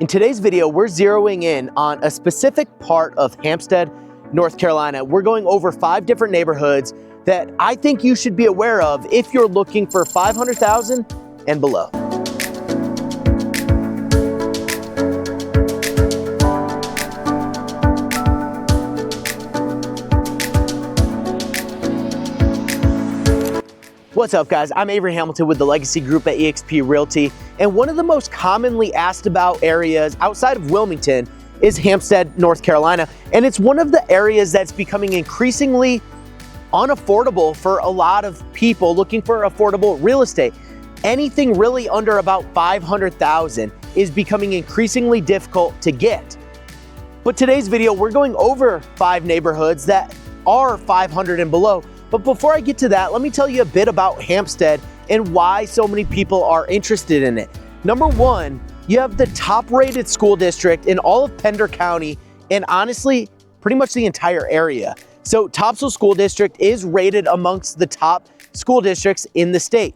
In today's video, we're zeroing in on a specific part of Hampstead, North Carolina. We're going over 5 different neighborhoods that I think you should be aware of if you're looking for $500,000 and below. What's up, guys? I'm Avery Hamilton with the Legacy Group at eXp Realty, and one of the most commonly asked about areas outside of Wilmington is Hampstead, North Carolina, and it's one of the areas that's becoming increasingly unaffordable for a lot of people looking for affordable real estate. Anything really under about $500,000 is becoming increasingly difficult to get. But today's video, we're going over 5 neighborhoods that are $500 and below. But before I get to that, let me tell you a bit about Hampstead and why so many people are interested in it. Number one, you have the top-rated school district in all of Pender County, and honestly, pretty much the entire area. So Topsail School District is rated amongst the top school districts in the state.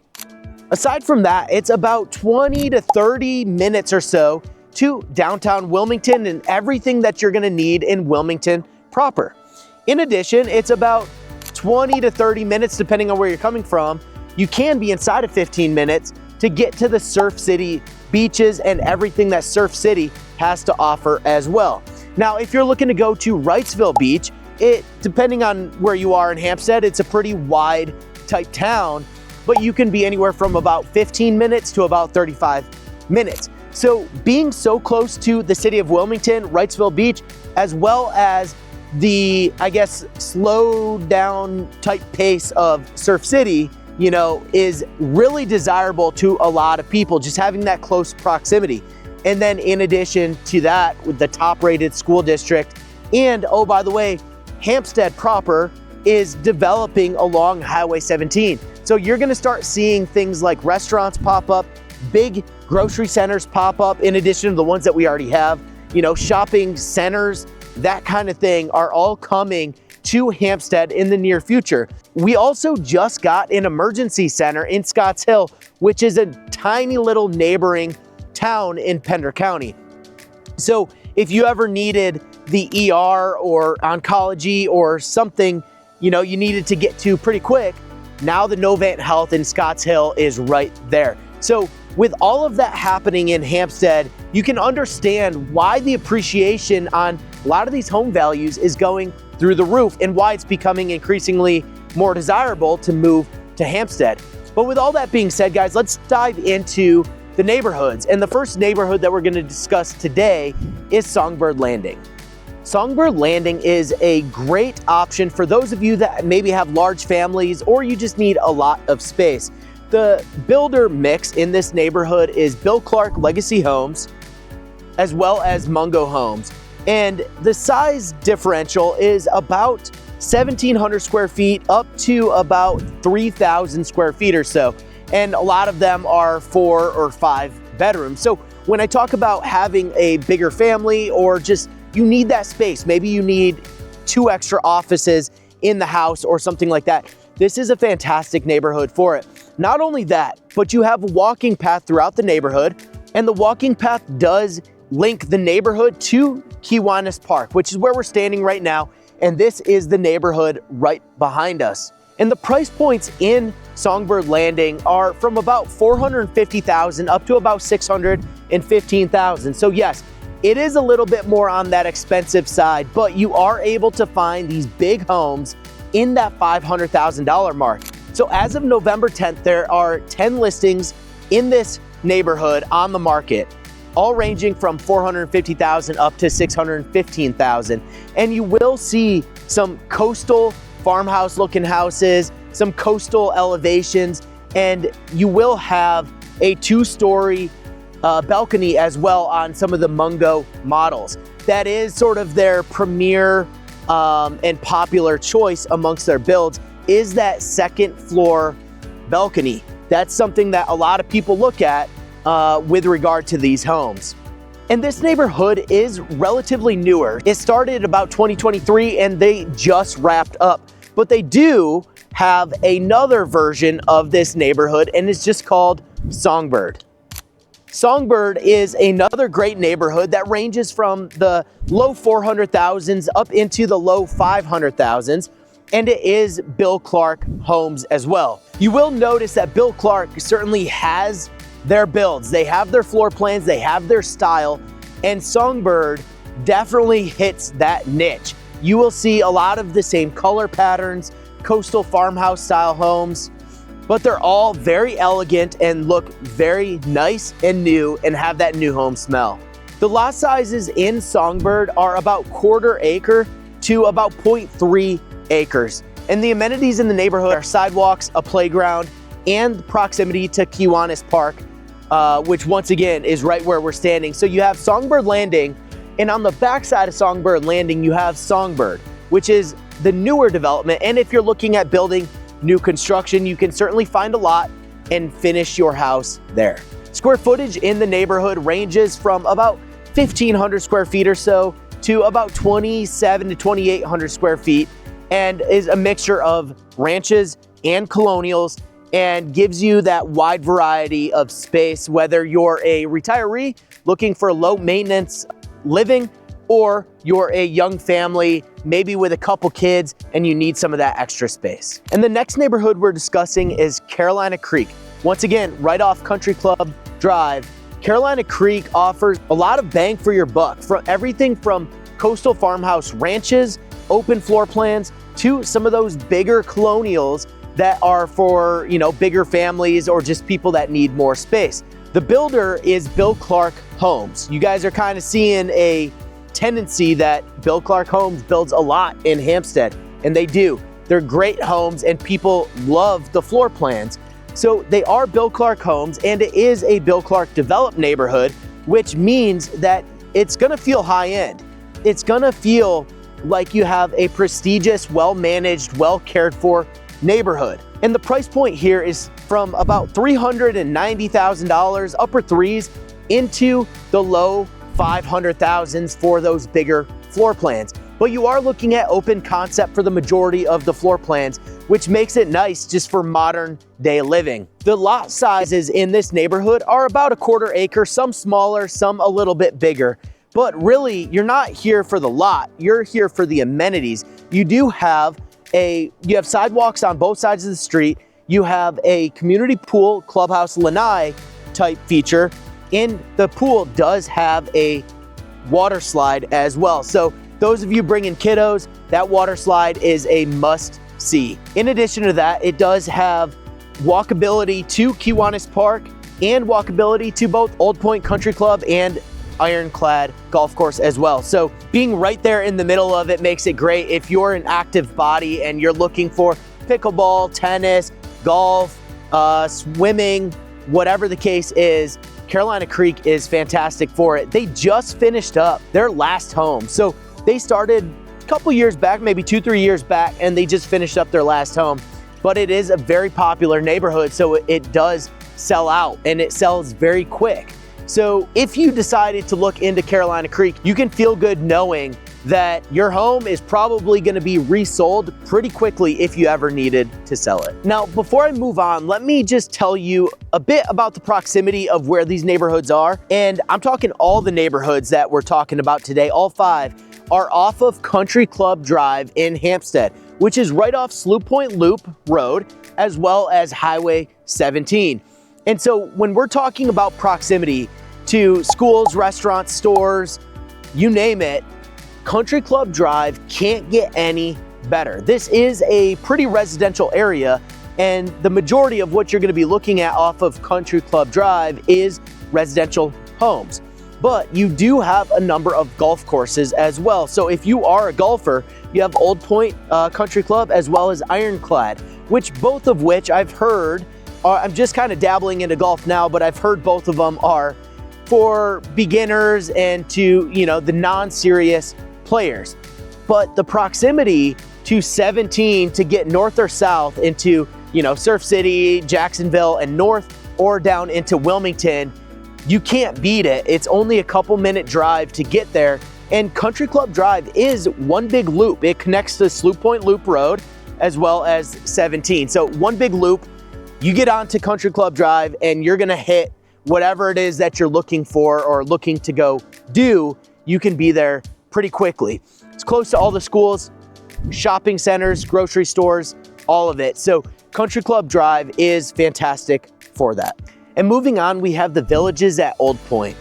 Aside from that, it's about 20 to 30 minutes or so to downtown Wilmington and everything that you're gonna need in Wilmington proper. In addition, it's about 20 to 30 minutes, depending on where you're coming from. You can be inside of 15 minutes to get to the Surf City beaches and everything that Surf City has to offer as well. Now, if you're looking to go to Wrightsville Beach, depending on where you are in Hampstead, it's a pretty wide type town, but you can be anywhere from about 15 minutes to about 35 minutes. So being so close to the city of Wilmington, Wrightsville Beach, as well as the, I guess, slow down type pace of Surf City, you know, is really desirable to a lot of people, just having that close proximity. And then in addition to that, with the top rated school district, and oh, by the way, Hampstead proper is developing along Highway 17. So you're gonna start seeing things like restaurants pop up, big grocery centers pop up, in addition to the ones that we already have, you know, shopping centers, that kind of thing are all coming to Hampstead in the near future. We also just got an emergency center in Scotts Hill, which is a tiny little neighboring town in Pender County. So if you ever needed the ER or oncology or something, you know, you needed to get to pretty quick, now the Novant Health in Scotts Hill is right there. So with all of that happening in Hampstead, you can understand why the appreciation on a lot of these home values is going through the roof and why it's becoming increasingly more desirable to move to Hampstead. But with all that being said, guys, let's dive into the neighborhoods. And the first neighborhood that we're going to discuss today is Songbird Landing. Songbird Landing is a great option for those of you that maybe have large families or you just need a lot of space. The builder mix in this neighborhood is Bill Clark Legacy Homes, as well as Mungo Homes. And the size differential is about 1,700 square feet up to about 3,000 square feet or so. And a lot of them are 4 or 5 bedrooms. So when I talk about having a bigger family or just you need that space, maybe you need 2 extra offices in the house or something like that, this is a fantastic neighborhood for it. Not only that, but you have a walking path throughout the neighborhood, and the walking path does link the neighborhood to Kiwanis Park, which is where we're standing right now, and this is the neighborhood right behind us. And the price points in Songbird Landing are from about $450,000 up to about $615,000. So yes, it is a little bit more on that expensive side, but you are able to find these big homes in that $500,000 mark. So as of November 10th, there are 10 listings in this neighborhood on the market, all ranging from $450,000 up to $615,000. And you will see some coastal farmhouse looking houses, some coastal elevations, and you will have a 2-story balcony as well on some of the Mungo models. That is sort of their premier and popular choice amongst their builds, is that 2nd floor balcony. That's something that a lot of people look at with regard to these homes. And this neighborhood is relatively newer. It started about 2023 and they just wrapped up, but they do have another version of this neighborhood and it's just called Songbird. Songbird is another great neighborhood that ranges from the low 400,000s up into the low 500,000s, and it is Bill Clark homes as well. You will notice that Bill Clark certainly has their builds. They have their floor plans, they have their style, and Songbird definitely hits that niche. You will see a lot of the same color patterns, coastal farmhouse style homes, but they're all very elegant and look very nice and new and have that new home smell. The lot sizes in Songbird are about 1/4 acre to about 0.3 acres. And the amenities in the neighborhood are sidewalks, a playground, and proximity to Kiwanis Park, which once again is right where we're standing. So you have Songbird Landing, and on the backside of Songbird Landing, you have Songbird, which is the newer development. And if you're looking at building new construction, you can certainly find a lot and finish your house there. Square footage in the neighborhood ranges from about 1,500 square feet or so to about 2,700 to 2,800 square feet, and is a mixture of ranches and colonials, and gives you that wide variety of space, whether you're a retiree looking for low maintenance living, or you're a young family, maybe with a couple kids, and you need some of that extra space. And the next neighborhood we're discussing is Carolina Creek. Once again, right off Country Club Drive, Carolina Creek offers a lot of bang for your buck, from everything from coastal farmhouse ranches, open floor plans, to some of those bigger colonials that are for, bigger families or just people that need more space. The builder is Bill Clark Homes. You guys are kind of seeing a tendency that Bill Clark Homes builds a lot in Hampstead, and they do. They're great homes and people love the floor plans. So they are Bill Clark Homes, and it is a Bill Clark developed neighborhood, which means that it's gonna feel high end. It's gonna feel like you have a prestigious, well-managed, well-cared-for neighborhood. And the price point here is from about $390,000, upper threes, into the low 500,000s for those bigger floor plans. But you are looking at open concept for the majority of the floor plans, which makes it nice just for modern day living. The lot sizes in this neighborhood are about 1/4 acre, some smaller, some a little bit bigger. But really, you're not here for the lot, you're here for the amenities. You have sidewalks on both sides of the street. You have a community pool, clubhouse, lanai type feature, and the pool does have a water slide as well. So those of you bringing kiddos, that water slide is a must see. In addition to that, it does have walkability to Kiwanis Park and walkability to both Old Point Country Club and Ironclad Golf Course as well. So being right there in the middle of it makes it great if you're an active body and you're looking for pickleball, tennis, golf, swimming, whatever the case is. Carolina Creek is fantastic for it. They just finished up their last home. So they started a couple years back, maybe 2-3 years back, and they just finished up their last home. But it is a very popular neighborhood, so it does sell out, and it sells very quick. So if you decided to look into Carolina Creek, you can feel good knowing that your home is probably going to be resold pretty quickly if you ever needed to sell it. Now, before I move on, let me just tell you a bit about the proximity of where these neighborhoods are. And I'm talking all the neighborhoods that we're talking about today, all 5, are off of Country Club Drive in Hampstead, which is right off Slough Point Loop Road, as well as Highway 17. And so when we're talking about proximity to schools, restaurants, stores, you name it, Country Club Drive can't get any better. This is a pretty residential area, and the majority of what you're going to be looking at off of Country Club Drive is residential homes. But you do have a number of golf courses as well. So if you are a golfer, you have Old Point Country Club as well as Ironclad, both of which I've heard I'm just kind of dabbling into golf now, but I've heard both of them are for beginners and to, the non-serious players. But the proximity to 17 to get north or south into, Surf City, Jacksonville, and north or down into Wilmington, you can't beat it. It's only a couple minute drive to get there. And Country Club Drive is one big loop. It connects to Slough Point Loop Road as well as 17. So one big loop, you get onto Country Club Drive and you're gonna hit whatever it is that you're looking for or looking to go do, you can be there pretty quickly. It's close to all the schools, shopping centers, grocery stores, all of it. So Country Club Drive is fantastic for that. And moving on, we have the Villages at Old Point.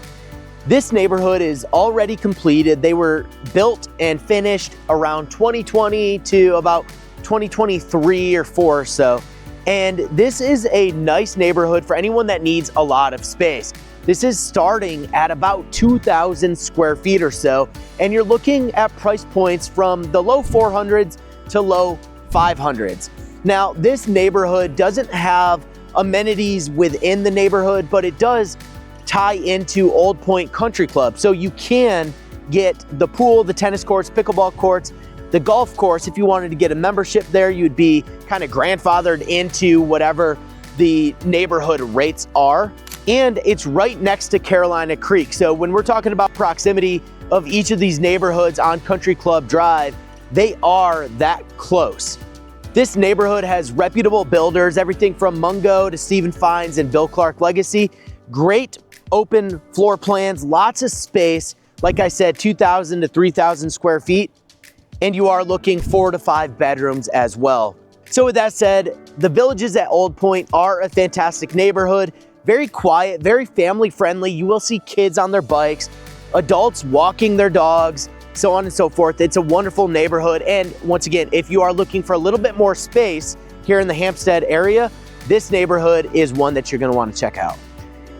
This neighborhood is already completed. They were built and finished around 2020 to about 2023 or 4 or so. And this is a nice neighborhood for anyone that needs a lot of space. This is starting at about 2,000 square feet or so, and you're looking at price points from the low 400s to low 500s. Now, this neighborhood doesn't have amenities within the neighborhood, but it does tie into Old Point Country Club. So you can get the pool, the tennis courts, pickleball courts, the golf course. If you wanted to get a membership there, you'd be kind of grandfathered into whatever the neighborhood rates are. And it's right next to Carolina Creek. So when we're talking about proximity of each of these neighborhoods on Country Club Drive, they are that close. This neighborhood has reputable builders, everything from Mungo to Stephen Fines and Bill Clark Legacy. Great open floor plans, lots of space. Like I said, 2,000 to 3,000 square feet. And you are looking 4 to 5 bedrooms as well. So with that said, the Villages at Old Point are a fantastic neighborhood. Very quiet, very family friendly. You will see kids on their bikes, adults walking their dogs, so on and so forth. It's a wonderful neighborhood. And once again, if you are looking for a little bit more space here in the Hampstead area, this neighborhood is one that you're going to want to check out.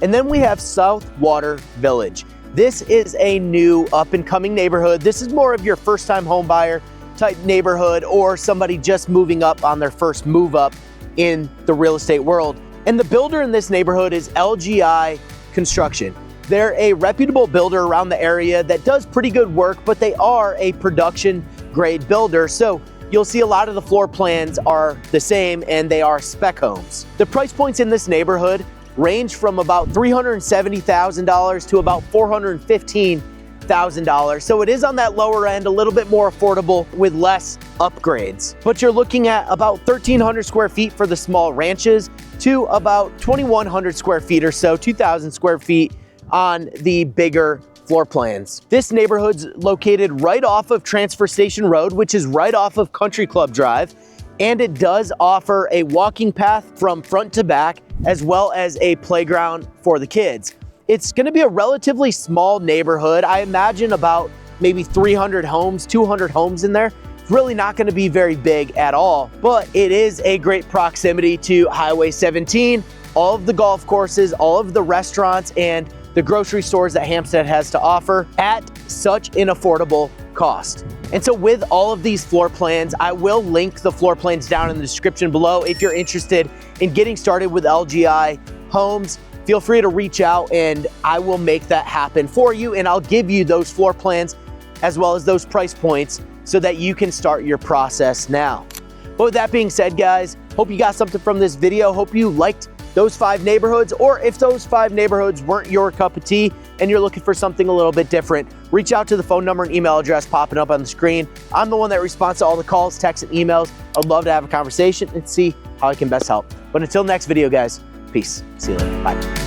And then we have Southwater Village. This is a new up and coming neighborhood. This is more of your first time home buyer type neighborhood or somebody just moving up on their first move up in the real estate world. And the builder in this neighborhood is LGI Construction. They're a reputable builder around the area that does pretty good work, but they are a production grade builder. So you'll see a lot of the floor plans are the same and they are spec homes. The price points in this neighborhood range from about $370,000 to about $415,000. So it is on that lower end, a little bit more affordable with less upgrades. But you're looking at about 1,300 square feet for the small ranches to about 2,100 square feet or so, 2,000 square feet on the bigger floor plans. This neighborhood's located right off of Transfer Station Road, which is right off of Country Club Drive. And it does offer a walking path from front to back, as well as a playground for the kids. It's gonna be a relatively small neighborhood. I imagine about maybe 300 homes, 200 homes in there. It's really not gonna be very big at all, but it is a great proximity to Highway 17, all of the golf courses, all of the restaurants, and the grocery stores that Hampstead has to offer at such an affordable cost. And so with all of these floor plans, I will link the floor plans down in the description below. If you're interested in getting started with LGI homes, feel free to reach out and I will make that happen for you. And I'll give you those floor plans as well as those price points so that you can start your process now. But with that being said, guys, hope you got something from this video. Hope you liked those 5 neighborhoods, or if those 5 neighborhoods weren't your cup of tea and you're looking for something a little bit different, reach out to the phone number and email address popping up on the screen. I'm the one that responds to all the calls, texts, and emails. I'd love to have a conversation and see how I can best help. But until next video, guys, peace. See you later. Bye.